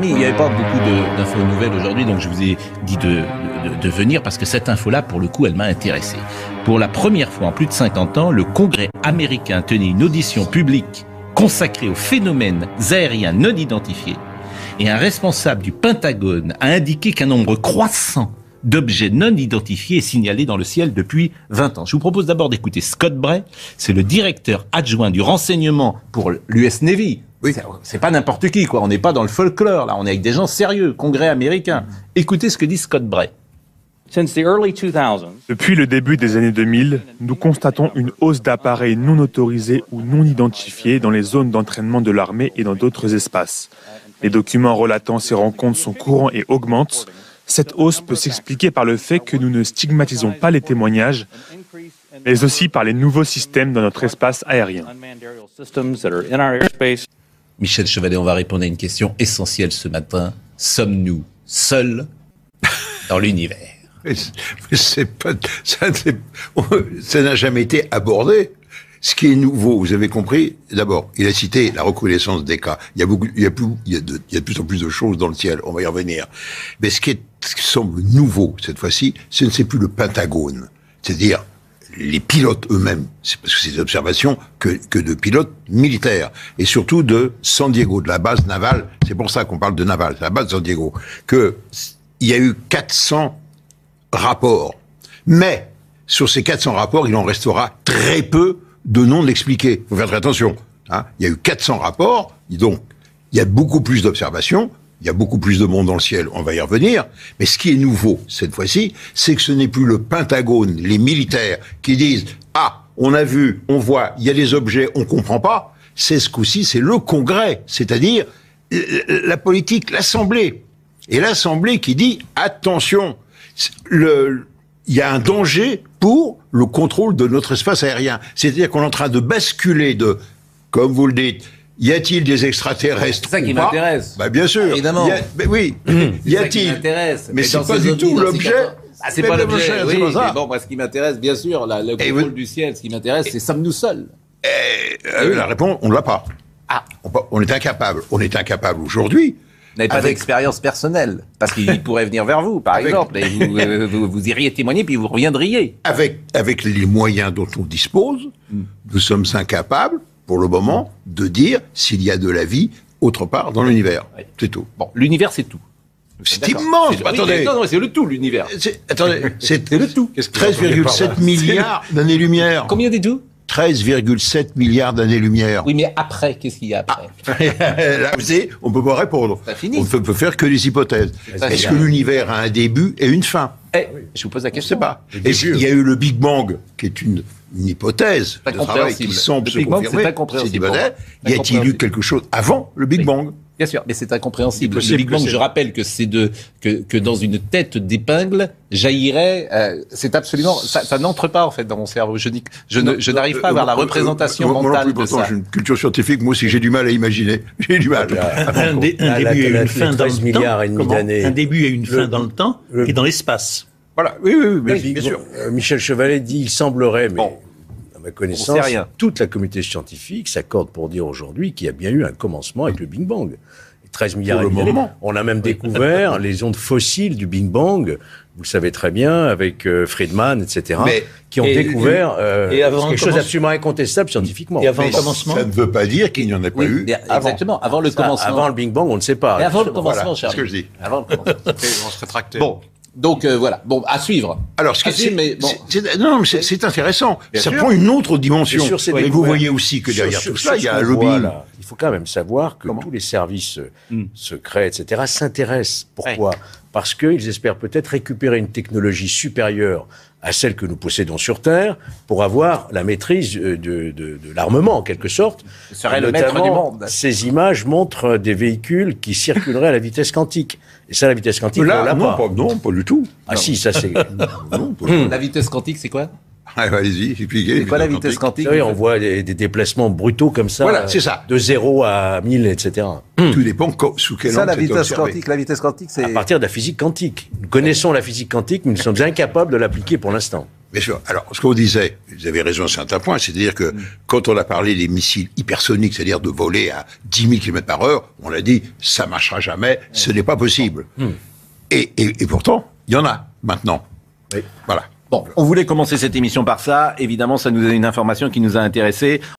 il n'y avait pas beaucoup d'infos nouvelles aujourd'hui, donc je vous ai dit de venir parce que cette info-là, pour le coup, elle m'a intéressé. Pour la première fois en plus de 50 ans, le Congrès américain tenait une audition publique consacrée aux phénomènes aériens non identifiés et un responsable du Pentagone a indiqué qu'un nombre croissant d'objets non identifiés est signalé dans le ciel depuis 20 ans. Je vous propose d'abord d'écouter Scott Bray, c'est le directeur adjoint du renseignement pour l'US Navy. Oui. C'est pas n'importe qui, quoi. On n'est pas dans le folklore, là. On est avec des gens sérieux, Congrès américain. Écoutez ce que dit Scott Bray. Depuis le début des années 2000, nous constatons une hausse d'appareils non autorisés ou non identifiés dans les zones d'entraînement de l'armée et dans d'autres espaces. Les documents relatant ces rencontres sont courants et augmentent. Cette hausse peut s'expliquer par le fait que nous ne stigmatisons pas les témoignages, mais aussi par les nouveaux systèmes dans notre espace aérien. Michel Chevalet, on va répondre à une question essentielle ce matin. Sommes-nous seuls dans l'univers ? Ça n'a jamais été abordé. Ce qui est nouveau, vous avez compris, d'abord, il a cité la recrudescence des cas. Il y a de plus en plus de choses dans le ciel, on va y revenir. Mais ce qui semble nouveau, cette fois-ci, ce n'est plus le Pentagone. C'est-à-dire, les pilotes eux-mêmes. C'est parce que c'est des observations que de pilotes militaires. Et surtout de San Diego, de la base navale. C'est pour ça qu'on parle de navale, c'est la base de San Diego. Il y a eu 400 rapports. Mais, sur ces 400 rapports, il en restera très peu de non l'expliquer. Il faut faire très attention. Hein. Il y a eu 400 rapports, donc il y a beaucoup plus d'observations, il y a beaucoup plus de monde dans le ciel, on va y revenir. Mais ce qui est nouveau, cette fois-ci, c'est que ce n'est plus le Pentagone, les militaires, qui disent « Ah, on a vu, on voit, il y a des objets, on comprend pas ». C'est ce coup-ci, c'est le Congrès, c'est-à-dire la politique, l'Assemblée. Et l'Assemblée qui dit « Attention, il y a un danger pour le contrôle de notre espace aérien. C'est-à-dire qu'on est en train de basculer comme vous le dites, y a-t-il des extraterrestres ? C'est ça qui m'intéresse. Bah bien sûr. Évidemment. Oui. Y a-t-il ? C'est ça qui m'intéresse. Mais c'est pas du tout l'objet. Ah, c'est pas l'objet. Oui, mais bon, moi, ce qui m'intéresse, bien sûr, le contrôle du ciel, ce qui m'intéresse, c'est sommes-nous seuls ? La réponse, on ne l'a pas. Ah. On est incapable. On est incapable aujourd'hui. Vous n'avez pas d'expérience personnelle, parce qu'il pourrait venir vers vous, par exemple, et vous iriez témoigner, puis vous reviendriez. Avec les moyens dont on dispose, nous sommes incapables, pour le moment, de dire s'il y a de la vie autre part dans l'univers. Oui. C'est tout. Bon, l'univers, c'est tout. C'est immense. Attendez. Non, c'est le tout, l'univers. C'est le tout. 13,7 milliards d'années-lumière. Combien des tout ? 13,7 milliards d'années-lumière. Oui, mais après, qu'est-ce qu'il y a après ? Là, vous savez, on ne peut pas répondre. On ne peut faire que des hypothèses. Est-ce que l'univers a un début et une fin ? Je vous pose la question. Je ne sais pas. Il y a eu le Big Bang, qui est une hypothèse de travail qui semble se confirmer. C'est incompréhensible. Y a-t-il eu quelque chose avant le Big Bang ? Bien sûr, mais c'est incompréhensible. Le Big Bang, je rappelle que c'est que dans une tête d'épingle jaillirait. C'est absolument. Ça n'entre pas en fait dans mon cerveau. Je n'arrive pas à avoir la représentation mentale de ça. J'ai une culture scientifique. Moi aussi, j'ai du mal à imaginer. J'ai du mal. Un début et une fin dans le temps. Un début et une fin dans le temps et dans l'espace. Voilà. Oui, bien sûr. Michel Chevalet dit il semblerait, mais à ma connaissance, toute la communauté scientifique s'accorde pour dire aujourd'hui qu'il y a bien eu un commencement avec le Big Bang. 13 milliards d'années. On a même découvert les ondes fossiles du Big Bang, vous le savez très bien, avec Friedman, etc., qui ont découvert quelque chose d'absolument incontestable scientifiquement. Et avant le commencement, ça ne veut pas dire qu'il n'y en a pas eu. Exactement, avant le commencement. Avant le Big Bang, on ne sait pas. Et avant le commencement, c'est ce que je dis. Avant le commencement. On se rétractait. Bon. Donc voilà, bon, à suivre. Alors, c'est intéressant. Ça prend une autre dimension. Mais vous voyez aussi que derrière tout cela, il y a un lobbying. Il faut quand même savoir que tous les services secrets, etc., s'intéressent. Pourquoi ? Parce qu'ils espèrent peut-être récupérer une technologie supérieure à celle que nous possédons sur Terre pour avoir la maîtrise de l'armement, en quelque sorte. Ce serait le maître du monde. Ces images montrent des véhicules qui circuleraient à la vitesse quantique. Et ça, la vitesse quantique, on l'a pas. Non, pas du tout. Ah si, ça c'est... La vitesse quantique, c'est quoi ? Allez-y, expliquez. C'est quoi la vitesse quantique ? Vous savez, on voit des déplacements brutaux comme ça. Voilà, c'est ça. De 0 à 1000, etc. Tout dépend sous quel angle c'est observé. La vitesse quantique, c'est... À partir de la physique quantique. Nous connaissons la physique quantique, mais nous sommes incapables de l'appliquer pour l'instant. Bien sûr. Alors, ce qu'on disait, vous avez raison à un certain point, c'est-à-dire que quand on a parlé des missiles hypersoniques, c'est-à-dire de voler à 10 000 km/h, on a dit, ça marchera jamais, ce n'est pas possible. Et pourtant, il y en a maintenant. Oui. Voilà. Bon, on voulait commencer cette émission par ça. Évidemment, ça nous a une information qui nous a intéressés.